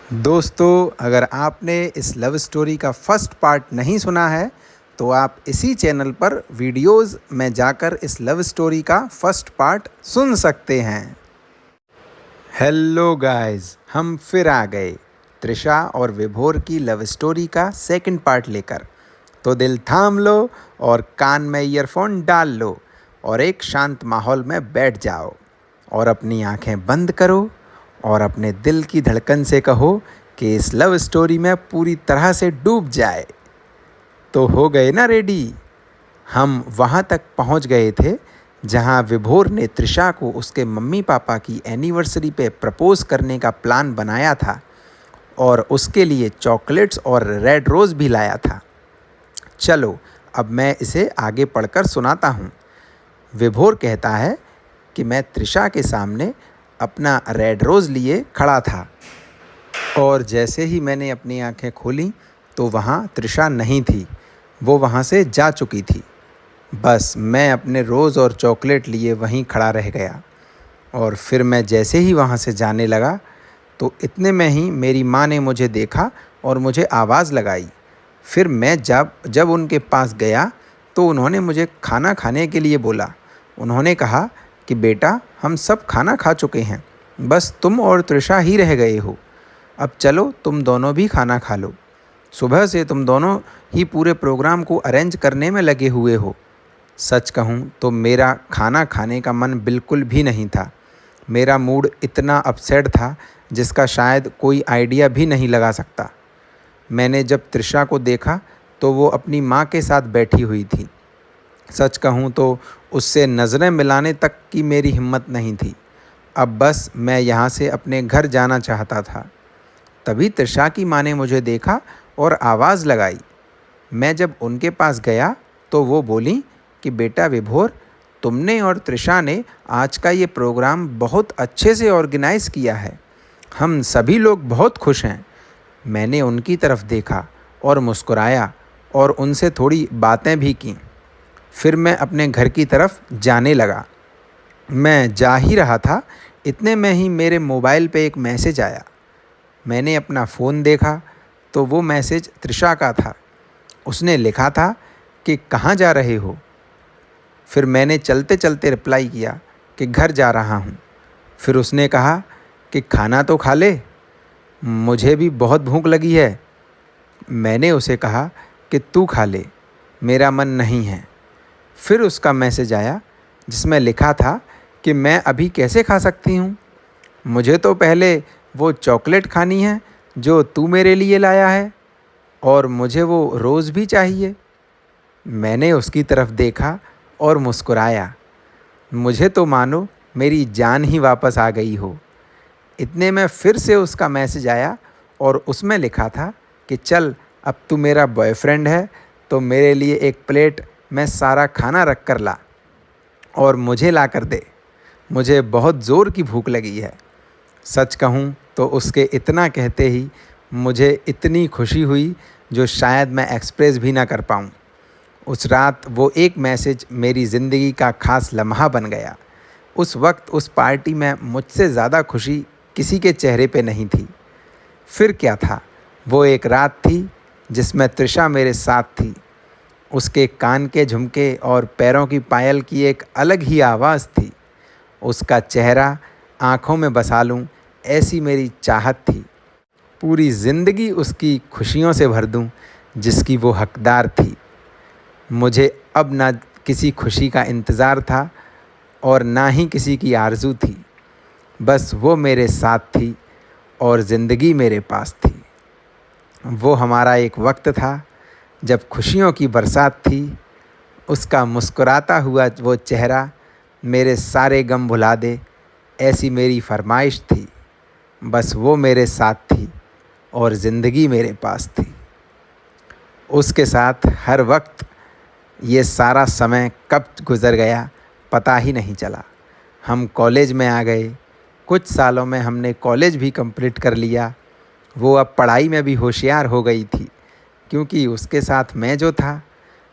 दोस्तों, अगर आपने इस लव स्टोरी का फर्स्ट पार्ट नहीं सुना है तो आप इसी चैनल पर वीडियोस में जाकर इस लव स्टोरी का फर्स्ट पार्ट सुन सकते हैं। हेलो गाइस, हम फिर आ गए त्रिशा और विभोर की लव स्टोरी का सेकंड पार्ट लेकर। तो दिल थाम लो और कान में ईयरफोन डाल लो और एक शांत माहौल में बैठ जाओ और अपनी आंखें बंद करो और अपने दिल की धड़कन से कहो कि इस लव स्टोरी में पूरी तरह से डूब जाए। तो हो गए ना रेडी? हम वहाँ तक पहुँच गए थे जहाँ विभोर ने त्रिशा को उसके मम्मी पापा की एनिवर्सरी पे प्रपोज़ करने का प्लान बनाया था और उसके लिए चॉकलेट्स और रेड रोज़ भी लाया था। चलो अब मैं इसे आगे पढ़कर सुनाता हूँ। विभोर कहता है कि मैं त्रिशा के सामने अपना रेड रोज़ लिए खड़ा था और जैसे ही मैंने अपनी आंखें खोलीं तो वहाँ त्रिशा नहीं थी, वो वहाँ से जा चुकी थी। बस मैं अपने रोज़ और चॉकलेट लिए वहीं खड़ा रह गया और फिर मैं जैसे ही वहाँ से जाने लगा तो इतने में ही मेरी माँ ने मुझे देखा और मुझे आवाज़ लगाई। फिर मैं जब उनके पास गया तो उन्होंने मुझे खाना खाने के लिए बोला। उन्होंने कहा कि बेटा, हम सब खाना खा चुके हैं, बस तुम और त्रिशा ही रह गए हो। अब चलो तुम दोनों भी खाना खा लो। सुबह से तुम दोनों ही पूरे प्रोग्राम को अरेंज करने में लगे हुए हो। सच कहूँ तो मेरा खाना खाने का मन बिल्कुल भी नहीं था। मेरा मूड इतना अपसेट था जिसका शायद कोई आइडिया भी नहीं लगा सकता। मैंने जब त्रिशा को देखा तो वो अपनी माँ के साथ बैठी हुई थी। सच कहूँ तो उससे नज़रें मिलाने तक की मेरी हिम्मत नहीं थी। अब बस मैं यहाँ से अपने घर जाना चाहता था। तभी त्रिशा की माँ ने मुझे देखा और आवाज़ लगाई। मैं जब उनके पास गया तो वो बोली कि बेटा विभोर, तुमने और त्रिशा ने आज का ये प्रोग्राम बहुत अच्छे से ऑर्गेनाइज़ किया है। हम सभी लोग बहुत खुश हैं। मैंने उनकी तरफ देखा और मुस्कुराया और उनसे थोड़ी बातें भी की। फिर मैं अपने घर की तरफ जाने लगा। मैं जा ही रहा था, इतने में ही मेरे मोबाइल पे एक मैसेज आया। मैंने अपना फ़ोन देखा तो वो मैसेज त्रिशा का था। उसने लिखा था कि कहाँ जा रहे हो। फिर मैंने चलते चलते रिप्लाई किया कि घर जा रहा हूँ। फिर उसने कहा कि खाना तो खा ले, मुझे भी बहुत भूख लगी है। मैंने उसे कहा कि तू खा ले, मेरा मन नहीं है। फिर उसका मैसेज आया जिसमें लिखा था कि मैं अभी कैसे खा सकती हूँ, मुझे तो पहले वो चॉकलेट खानी है जो तू मेरे लिए लाया है और मुझे वो रोज़ भी चाहिए। मैंने उसकी तरफ देखा और मुस्कुराया। मुझे तो मानो मेरी जान ही वापस आ गई हो। इतने में फिर से उसका मैसेज आया और उसमें लिखा था कि चल, अब तू मेरा बॉयफ्रेंड है तो मेरे लिए एक प्लेट में सारा खाना रख कर ला और मुझे ला कर दे, मुझे बहुत ज़ोर की भूख लगी है। सच कहूँ तो उसके इतना कहते ही मुझे इतनी खुशी हुई जो शायद मैं एक्सप्रेस भी ना कर पाऊँ। उस रात वो एक मैसेज मेरी ज़िंदगी का ख़ास लम्हा बन गया। उस वक्त उस पार्टी में मुझसे ज़्यादा खुशी किसी के चेहरे पे नहीं थी। फिर क्या था, वो एक रात थी जिसमें त्रिशा मेरे साथ थी। उसके कान के झुमके और पैरों की पायल की एक अलग ही आवाज़ थी। उसका चेहरा आँखों में बसा लूँ ऐसी मेरी चाहत थी। पूरी ज़िंदगी उसकी खुशियों से भर दूँ जिसकी वो हकदार थी। मुझे अब ना किसी खुशी का इंतज़ार था और ना ही किसी की आरज़ू थी। बस वो मेरे साथ थी और ज़िंदगी मेरे पास थी। वो हमारा एक वक्त था जब खुशियों की बरसात थी। उसका मुस्कुराता हुआ वो चेहरा मेरे सारे गम भुला दे ऐसी मेरी फरमाइश थी। बस वो मेरे साथ थी और ज़िंदगी मेरे पास थी। उसके साथ हर वक्त ये सारा समय कब गुज़र गया पता ही नहीं चला। हम कॉलेज में आ गए। कुछ सालों में हमने कॉलेज भी कंप्लीट कर लिया। वो अब पढ़ाई में भी होशियार हो गई थी क्योंकि उसके साथ मैं जो था,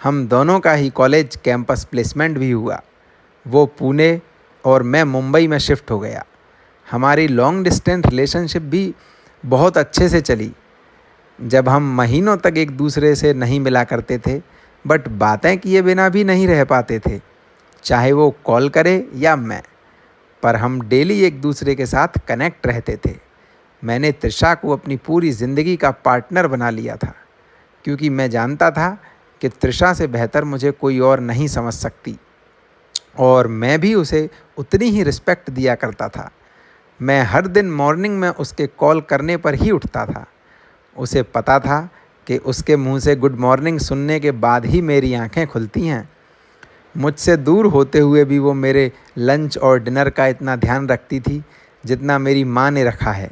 हम दोनों का ही कॉलेज कैंपस प्लेसमेंट भी हुआ। वो पुणे और मैं मुंबई में शिफ्ट हो गया। हमारी लॉन्ग डिस्टेंस रिलेशनशिप भी बहुत अच्छे से चली। जब हम महीनों तक एक दूसरे से नहीं मिला करते थे, बट बातें किए बिना भी नहीं रह पाते थे, चाहे वो कॉल करे या मैं, पर हम डेली एक दूसरे के साथ कनेक्ट रहते थे। मैंने तृषा को अपनी पूरी ज़िंदगी का पार्टनर बना लिया था, क्योंकि मैं जानता था कि तृषा से बेहतर मुझे कोई और नहीं समझ सकती, और मैं भी उसे उतनी ही रिस्पेक्ट दिया करता था। मैं हर दिन मॉर्निंग में उसके कॉल करने पर ही उठता था। उसे पता था कि उसके मुंह से गुड मॉर्निंग सुनने के बाद ही मेरी आंखें खुलती हैं। मुझसे दूर होते हुए भी वो मेरे लंच और डिनर का इतना ध्यान रखती थी जितना मेरी माँ ने रखा है।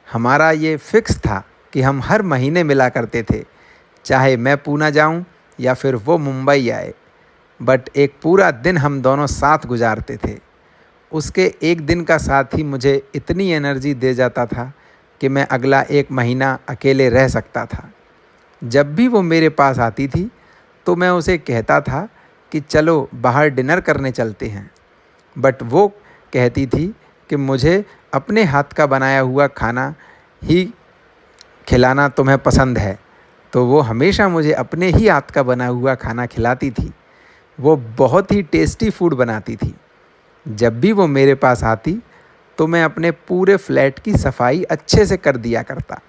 हमारा ये फिक्स था कि हम हर महीने मिला करते थे, चाहे मैं पूना जाऊं या फिर वो मुंबई आए, बट एक पूरा दिन हम दोनों साथ गुजारते थे। उसके एक दिन का साथ ही मुझे इतनी एनर्जी दे जाता था कि मैं अगला एक महीना अकेले रह सकता था। जब भी वो मेरे पास आती थी तो मैं उसे कहता था कि चलो बाहर डिनर करने चलते हैं, बट वो कहती थी कि मुझे अपने हाथ का बनाया हुआ खाना ही खिलाना तुम्हें पसंद है। तो वो हमेशा मुझे अपने ही हाथ का बना हुआ खाना खिलाती थी। वो बहुत ही टेस्टी फूड बनाती थी। जब भी वो मेरे पास आती तो मैं अपने पूरे फ्लैट की सफाई अच्छे से कर दिया करता,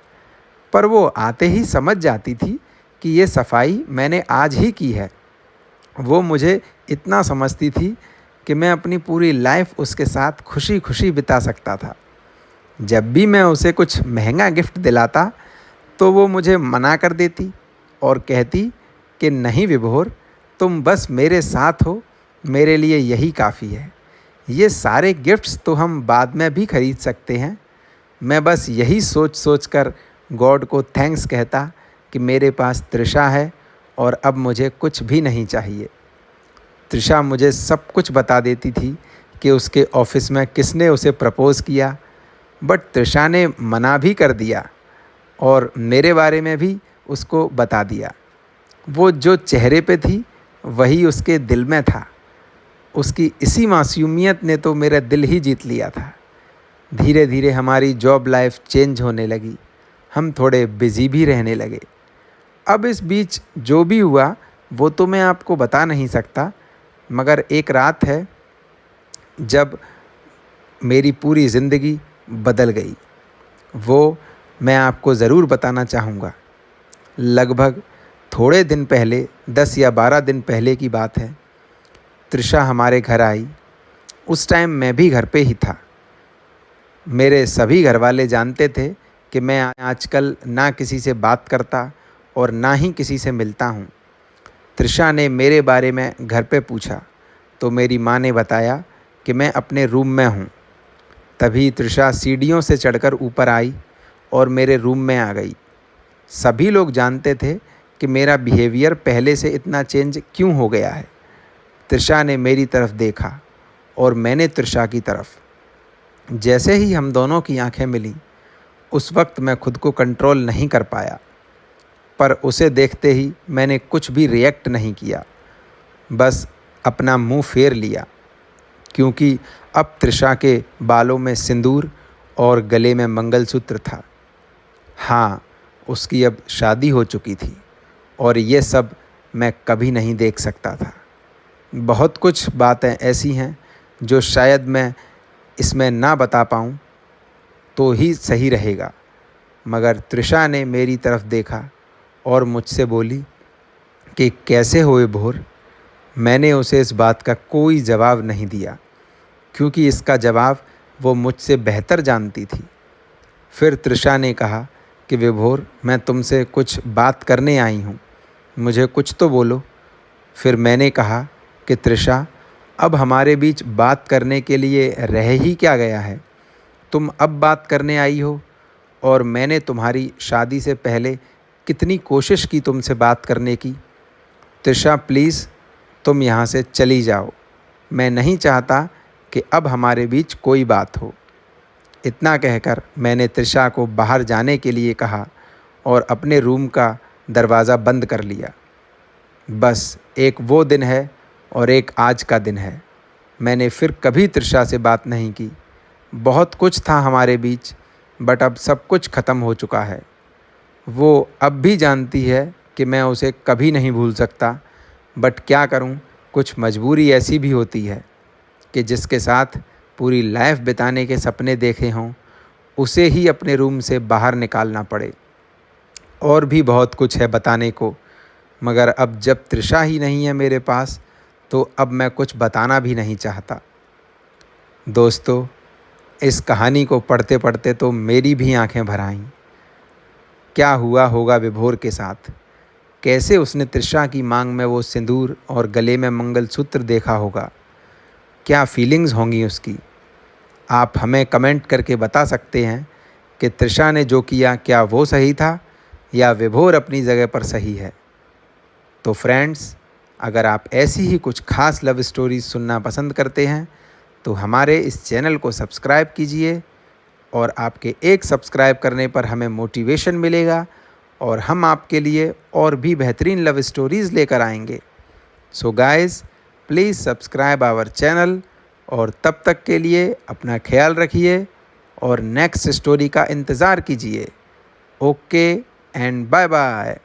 पर वो आते ही समझ जाती थी कि ये सफाई मैंने आज ही की है। वो मुझे इतना समझती थी कि मैं अपनी पूरी लाइफ उसके साथ खुशी खुशी बिता सकता था। जब भी मैं उसे कुछ महंगा गिफ्ट दिलाता तो वो मुझे मना कर देती और कहती कि नहीं विभोर, तुम बस मेरे साथ हो, मेरे लिए यही काफ़ी है। ये सारे गिफ्ट्स तो हम बाद में भी खरीद सकते हैं। मैं बस यही सोच सोच कर गॉड को थैंक्स कहता कि मेरे पास तृषा है और अब मुझे कुछ भी नहीं चाहिए। तृषा मुझे सब कुछ बता देती थी कि उसके ऑफिस में किसने उसे प्रपोज़ किया, बट तृषा ने मना भी कर दिया और मेरे बारे में भी उसको बता दिया। वो जो चेहरे पे थी वही उसके दिल में था। उसकी इसी मासूमियत ने तो मेरा दिल ही जीत लिया था। धीरे धीरे हमारी जॉब लाइफ चेंज होने लगी। हम थोड़े बिज़ी भी रहने लगे। अब इस बीच जो भी हुआ वो तो मैं आपको बता नहीं सकता, मगर एक रात है जब मेरी पूरी ज़िंदगी बदल गई। वो मैं आपको ज़रूर बताना चाहूँगा। लगभग थोड़े दिन पहले, 10 या 12 दिन पहले की बात है। तृषा हमारे घर आई। उस टाइम मैं भी घर पे ही था। मेरे सभी घर वाले जानते थे कि मैं आजकल ना किसी से बात करता और ना ही किसी से मिलता हूँ। तृषा ने मेरे बारे में घर पे पूछा तो मेरी माँ ने बताया कि मैं अपने रूम में हूँ। तभी तृषा सीढ़ियों से चढ़कर ऊपर आई और मेरे रूम में आ गई। सभी लोग जानते थे कि मेरा बिहेवियर पहले से इतना चेंज क्यों हो गया है। तृषा ने मेरी तरफ देखा और मैंने तृषा की तरफ। जैसे ही हम दोनों की आंखें मिली, उस वक्त मैं खुद को कंट्रोल नहीं कर पाया, पर उसे देखते ही मैंने कुछ भी रिएक्ट नहीं किया, बस अपना मुंह फेर लिया, क्योंकि अब तृषा के बालों में सिंदूर और गले में मंगलसूत्र था। हाँ, उसकी अब शादी हो चुकी थी और ये सब मैं कभी नहीं देख सकता था। बहुत कुछ बातें ऐसी हैं जो शायद मैं इसमें ना बता पाऊँ तो ही सही रहेगा, मगर तृषा ने मेरी तरफ देखा और मुझसे बोली कि कैसे हो विभोर। मैंने उसे इस बात का कोई जवाब नहीं दिया, क्योंकि इसका जवाब वो मुझसे बेहतर जानती थी। फिर तृषा ने कहा कि विभोर, मैं तुमसे कुछ बात करने आई हूँ, मुझे कुछ तो बोलो। फिर मैंने कहा कि तृषा, अब हमारे बीच बात करने के लिए रह ही क्या गया है। तुम अब बात करने आई हो, और मैंने तुम्हारी शादी से पहले कितनी कोशिश की तुमसे बात करने की। तृषा प्लीज़, तुम यहाँ से चली जाओ। मैं नहीं चाहता कि अब हमारे बीच कोई बात हो। इतना कहकर मैंने तृषा को बाहर जाने के लिए कहा और अपने रूम का दरवाज़ा बंद कर लिया। बस एक वो दिन है और एक आज का दिन है। मैंने फिर कभी तृषा से बात नहीं की। बहुत कुछ था हमारे बीच, बट अब सब कुछ ख़त्म हो चुका है। वो अब भी जानती है कि मैं उसे कभी नहीं भूल सकता, बट क्या करूं, कुछ मजबूरी ऐसी भी होती है कि जिसके साथ पूरी लाइफ बिताने के सपने देखे हों, उसे ही अपने रूम से बाहर निकालना पड़े। और भी बहुत कुछ है बताने को, मगर अब जब तृषा ही नहीं है मेरे पास, तो अब मैं कुछ बताना भी नहीं चाहता। दोस्तों, इस कहानी को पढ़ते पढ़ते तो मेरी भी आंखें भर आईं। क्या हुआ होगा विभोर के साथ? कैसे उसने तृषा की मांग में वो सिंदूर और गले में मंगलसूत्र देखा होगा? क्या फीलिंग्स होंगी उसकी? आप हमें कमेंट करके बता सकते हैं कि तृषा ने जो किया क्या वो सही था या विभोर अपनी जगह पर सही है। तो फ्रेंड्स, अगर आप ऐसी ही कुछ खास लव स्टोरीज सुनना पसंद करते हैं तो हमारे इस चैनल को सब्सक्राइब कीजिए, और आपके एक सब्सक्राइब करने पर हमें मोटिवेशन मिलेगा और हम आपके लिए और भी बेहतरीन लव स्टोरीज़ लेकर आएंगे। So guys, please subscribe our channel, और तब तक के लिए अपना ख्याल रखिए और नेक्स्ट स्टोरी का इंतज़ार कीजिए। Okay and bye bye.